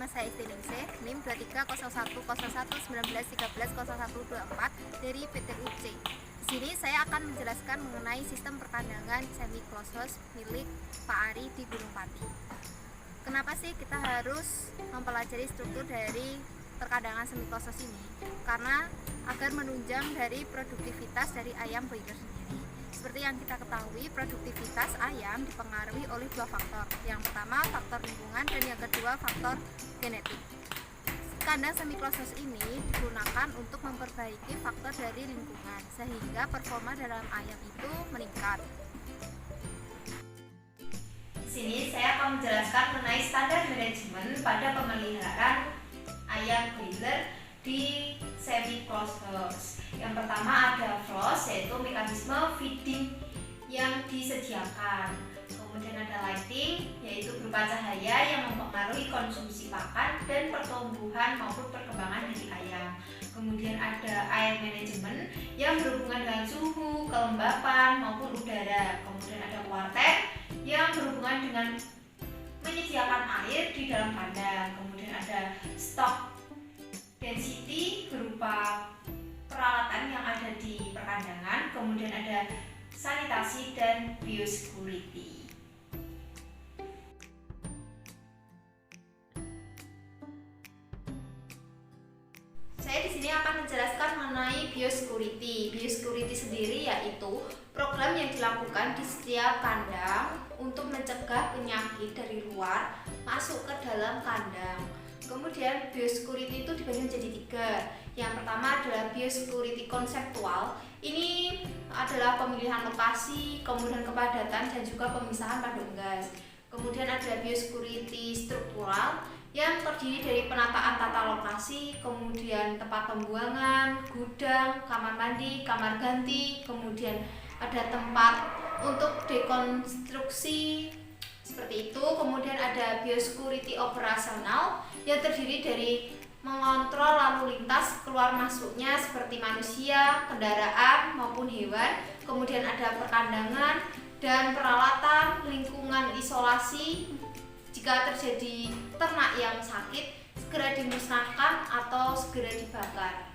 saya Isti Ningsih, NIM 23010119130124 dari PT UC. Di sini saya akan menjelaskan mengenai sistem perkandangan semi closed house milik Pak Ari di Gunung Pati. Kenapa sih kita harus mempelajari struktur dari perkandangan semi closed house ini? Karena agar menunjang dari produktivitas dari ayam broiler sendiri. Seperti yang kita ketahui, produktivitas ayam dipengaruhi oleh dua faktor. Yang pertama faktor lingkungan dan yang kedua faktor genetik. Kandang semi closed house ini digunakan untuk memperbaiki faktor dari lingkungan sehingga performa dalam ayam itu meningkat. Di sini saya akan menjelaskan mengenai standar manajemen pada pemeliharaan ayam broiler di semi closed house. Yang pertama ada FLOS, yaitu mekanisme feeding yang disediakan. Kemudian ada lighting, yaitu berupa cahaya yang mempengaruhi konsumsi pakan dan pertumbuhan maupun perkembangan dari ayam. Kemudian ada air manajemen yang berhubungan dengan suhu, kelembapan maupun udara. Kemudian ada quarter yang berhubungan dengan menyediakan air di dalam kandang. Kemudian ada stock density berupa peralatan yang ada di perkandangan. Kemudian ada sanitasi dan biosecurity. Saya di sini akan menjelaskan mengenai biosecurity. Biosecurity sendiri yaitu program yang dilakukan di setiap kandang untuk mencegah penyakit dari luar masuk ke dalam kandang. Kemudian biosecurity itu dibagi menjadi 3. Yang pertama adalah biosecurity konseptual. Ini adalah pemilihan lokasi, kemudian kepadatan dan juga pemisahan padang gas. Kemudian ada biosecurity struktural yang terdiri dari penataan tata lokasi, kemudian tempat pembuangan, gudang, kamar mandi, kamar ganti, kemudian ada tempat untuk dekonstruksi seperti itu. Kemudian ada biosecurity operasional yang terdiri dari mengontrol lalu lintas keluar masuknya seperti manusia, kendaraan maupun hewan. Kemudian ada perkandangan dan peralatan, lingkungan isolasi. Jika terjadi ternak yang sakit, segera dimusnahkan atau segera dibakar.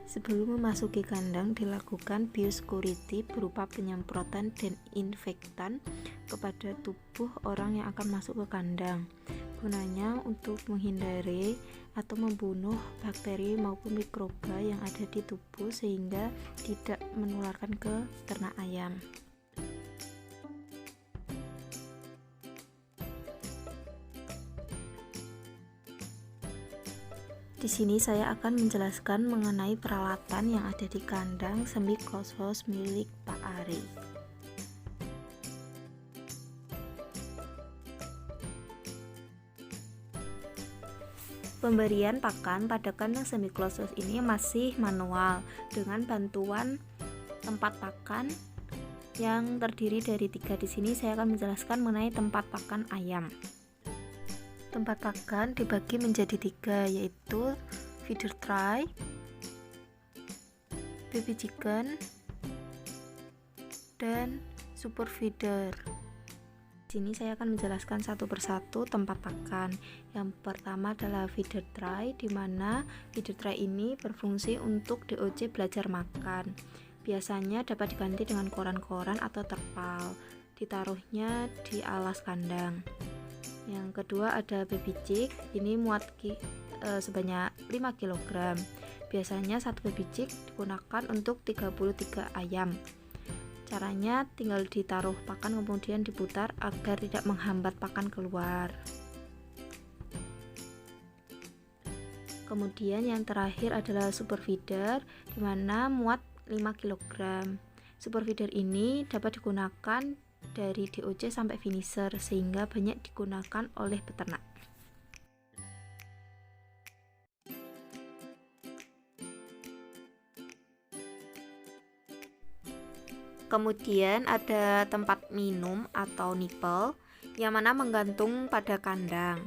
Sebelum memasuki kandang dilakukan biosecurity berupa penyemprotan dan infektan kepada tubuh orang yang akan masuk ke kandang. Gunanya untuk menghindari atau membunuh bakteri maupun mikroba yang ada di tubuh sehingga tidak menularkan ke ternak ayam. Di sini saya akan menjelaskan mengenai peralatan yang ada di kandang semi closed house milik Pak Ari. Pemberian pakan pada kandang semi closed house ini masih manual dengan bantuan tempat pakan yang terdiri dari 3. Di sini saya akan menjelaskan mengenai tempat pakan ayam. Tempat pakan dibagi menjadi 3, yaitu feeder tray, baby chicken, dan super feeder. Di sini saya akan menjelaskan satu persatu tempat pakan. Yang pertama adalah feeder tray, di mana feeder tray ini berfungsi untuk DOC belajar makan. Biasanya dapat diganti dengan koran-koran atau terpal. Ditaruhnya di alas kandang. Yang kedua ada baby chick, ini muat sebanyak 5 kg. Biasanya satu baby chick digunakan untuk 33 ayam. Caranya tinggal ditaruh pakan kemudian diputar agar tidak menghambat pakan keluar. Kemudian yang terakhir adalah super feeder, di mana muat 5 kg. Super feeder ini dapat digunakan dari DOC sampai finisher sehingga banyak digunakan oleh peternak. Kemudian ada tempat minum atau nipple yang mana menggantung pada kandang.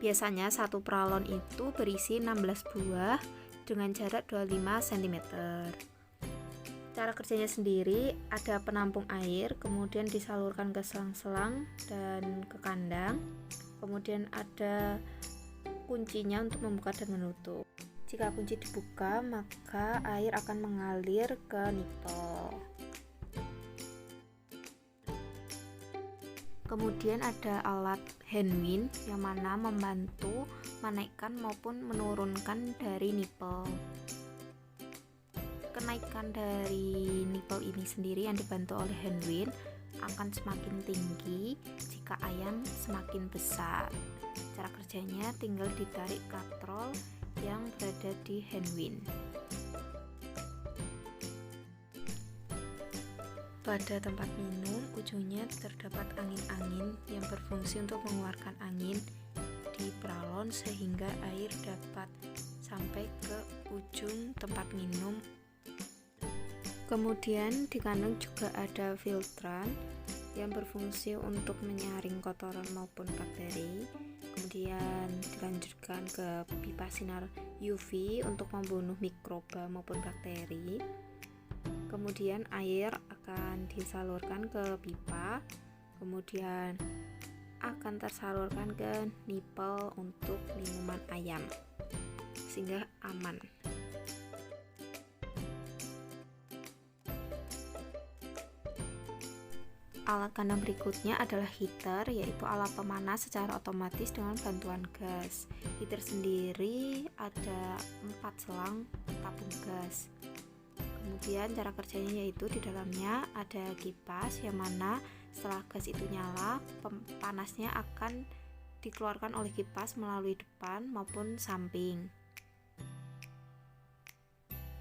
Biasanya satu pralon itu berisi 16 buah dengan jarak 25 cm. Cara kerjanya sendiri, ada penampung air, kemudian disalurkan ke selang-selang dan ke kandang. Kemudian ada kuncinya untuk membuka dan menutup. Jika kunci dibuka, maka air akan mengalir ke nipple. Kemudian ada alat hand wind yang mana membantu menaikkan maupun menurunkan dari nipple. Kenaikan dari nipple ini sendiri yang dibantu oleh hand wind akan semakin tinggi jika ayam semakin besar. Cara kerjanya tinggal ditarik katrol yang berada di hand wind. Pada tempat minum, ujungnya terdapat angin-angin yang berfungsi untuk mengeluarkan angin di pralon sehingga air dapat sampai ke ujung tempat minum. Kemudian di kandang juga ada filtran yang berfungsi untuk menyaring kotoran maupun bakteri. Kemudian dilanjutkan ke pipa sinar UV untuk membunuh mikroba maupun bakteri. Kemudian air akan disalurkan ke pipa, kemudian akan tersalurkan ke nipple untuk minuman ayam sehingga aman. Alat kandang berikutnya adalah heater, yaitu alat pemanas secara otomatis dengan bantuan gas. Heater sendiri ada 4 selang tabung gas. Kemudian cara kerjanya yaitu di dalamnya ada kipas yang mana setelah gas itu nyala, panasnya akan dikeluarkan oleh kipas melalui depan maupun samping.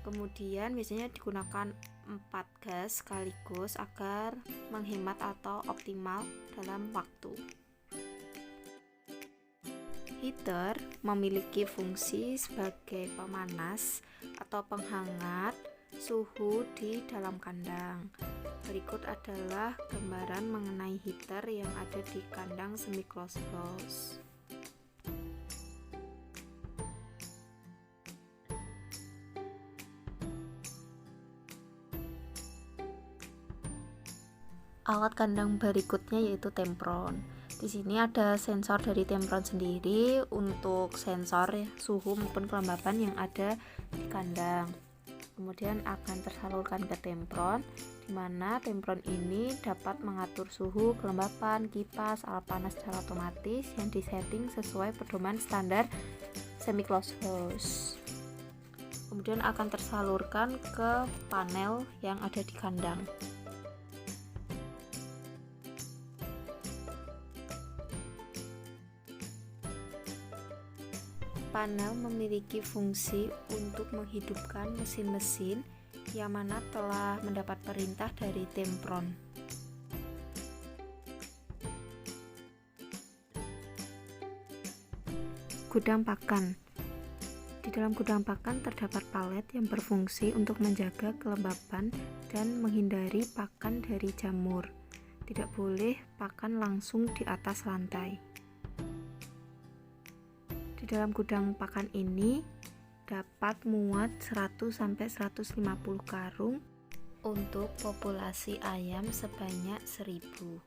Kemudian biasanya digunakan 4 gas sekaligus agar menghemat atau optimal dalam waktu. Heater memiliki fungsi sebagai pemanas atau penghangat suhu di dalam kandang. Berikut adalah gambaran mengenai heater yang ada di kandang semi closed house. Alat kandang berikutnya yaitu tempron. Di sini ada sensor dari tempron sendiri untuk sensor suhu maupun kelembapan yang ada di kandang. Kemudian akan tersalurkan ke tempron, di mana tempron ini dapat mengatur suhu, kelembapan, kipas, alat panas secara otomatis yang disetting sesuai pedoman standar semi closed house. Kemudian akan tersalurkan ke panel yang ada di kandang. Panel memiliki fungsi untuk menghidupkan mesin-mesin yang mana telah mendapat perintah dari tempron. Gudang pakan. Di dalam gudang pakan terdapat palet yang berfungsi untuk menjaga kelembapan dan menghindari pakan dari jamur. Tidak boleh pakan langsung di atas lantai. Di dalam gudang pakan ini dapat muat 100-150 karung untuk populasi ayam sebanyak 1000.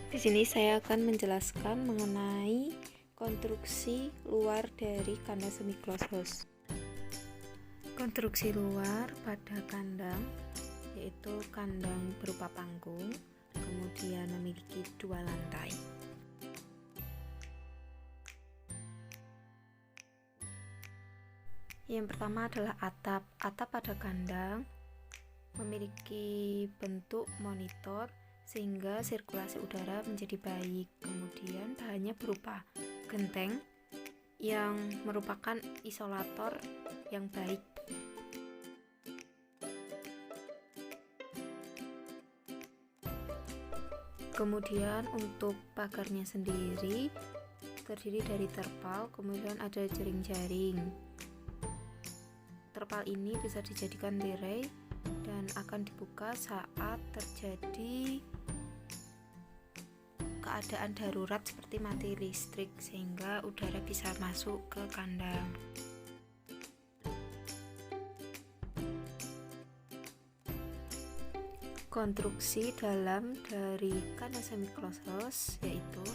Di sini saya akan menjelaskan mengenai konstruksi luar dari kandang semi closed house. Konstruksi luar pada kandang yaitu kandang berupa panggung, kemudian memiliki 2 lantai. Yang pertama adalah atap. Atap pada kandang memiliki bentuk monitor sehingga sirkulasi udara menjadi baik. Kemudian bahannya berupa genteng yang merupakan isolator yang baik. Kemudian untuk pagarnya sendiri terdiri dari terpal, kemudian ada jaring-jaring. Terpal ini bisa dijadikan tirai dan akan dibuka saat terjadi keadaan darurat seperti mati listrik sehingga udara bisa masuk ke kandang. Konstruksi dalam dari kandang semi closed house yaitu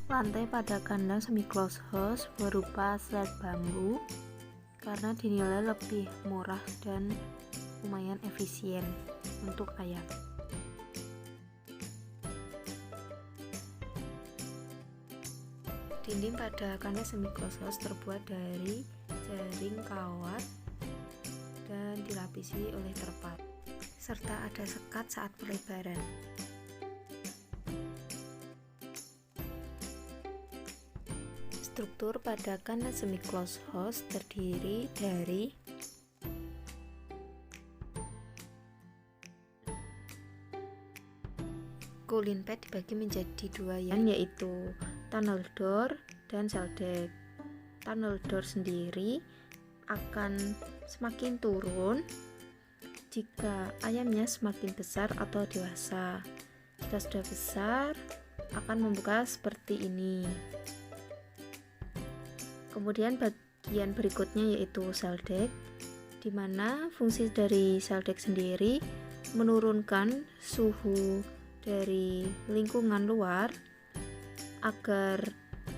lantai pada kandang semi closed house berupa slab bambu karena dinilai lebih murah dan lumayan efisien untuk ayam. Dinding pada kandang semi closed house terbuat dari jaring kawat dan dilapisi oleh terpal, serta ada sekat saat pelebaran. Struktur pada kandang semi closed house terdiri dari cooling pad dibagi menjadi dua yaitu tunnel door dan cell deck. Tunnel door sendiri akan semakin turun jika ayamnya semakin besar atau dewasa. Jika sudah besar akan membuka seperti ini. Kemudian bagian berikutnya yaitu cell deck, di mana fungsi dari cell deck sendiri menurunkan suhu dari lingkungan luar agar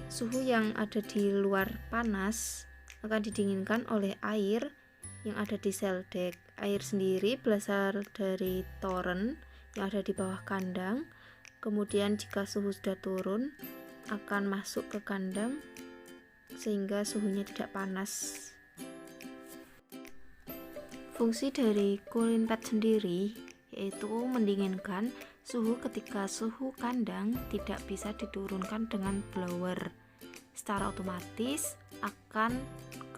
suhu yang ada di luar panas akan didinginkan oleh air yang ada di cell deck. Air sendiri berasal dari toren yang ada di bawah kandang. Kemudian jika suhu sudah turun akan masuk ke kandang sehingga suhunya tidak panas. Fungsi dari cooling pad sendiri yaitu mendinginkan suhu ketika suhu kandang tidak bisa diturunkan dengan blower. Secara otomatis akan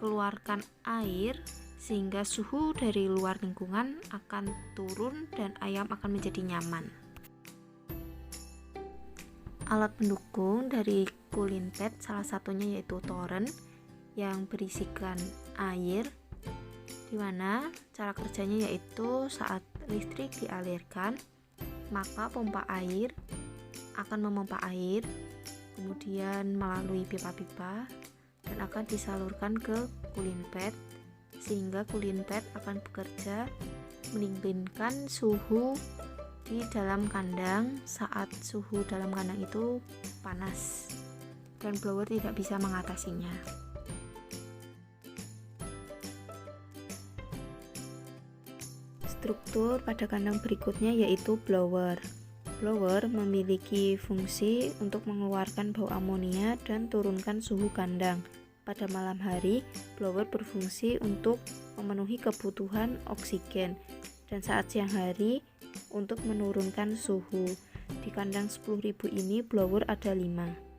keluarkan air sehingga suhu dari luar lingkungan akan turun dan ayam akan menjadi nyaman. Alat pendukung dari cooling pad salah satunya yaitu toren yang berisikan air, di mana cara kerjanya yaitu saat listrik dialirkan maka pompa air akan memompa air kemudian melalui pipa-pipa dan akan disalurkan ke cooling pad sehingga cooling pad akan bekerja mendinginkan suhu di dalam kandang saat suhu dalam kandang itu panas dan blower tidak bisa mengatasinya. Struktur pada kandang berikutnya yaitu blower. Blower memiliki fungsi untuk mengeluarkan bau amonia dan turunkan suhu kandang. Pada malam hari, blower berfungsi untuk memenuhi kebutuhan oksigen dan saat siang hari untuk menurunkan suhu. Di kandang 10.000 ini blower ada 5.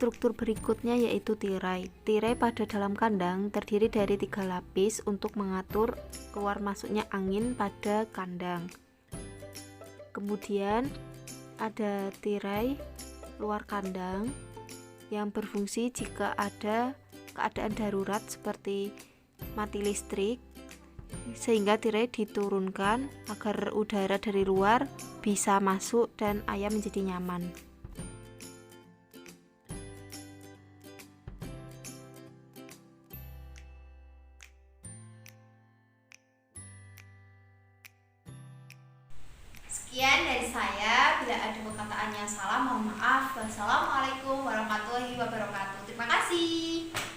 Struktur berikutnya yaitu tirai. Tirai pada dalam kandang terdiri dari 3 lapis untuk mengatur keluar masuknya angin pada kandang. Kemudian ada tirai luar kandang yang berfungsi jika ada keadaan darurat seperti mati listrik, sehingga tirai diturunkan agar udara dari luar bisa masuk dan ayam menjadi nyaman. Sekian dari saya, bila ada perkataan yang salah mohon maaf. Wassalamualaikum warahmatullahi wabarakatuh. Terima kasih.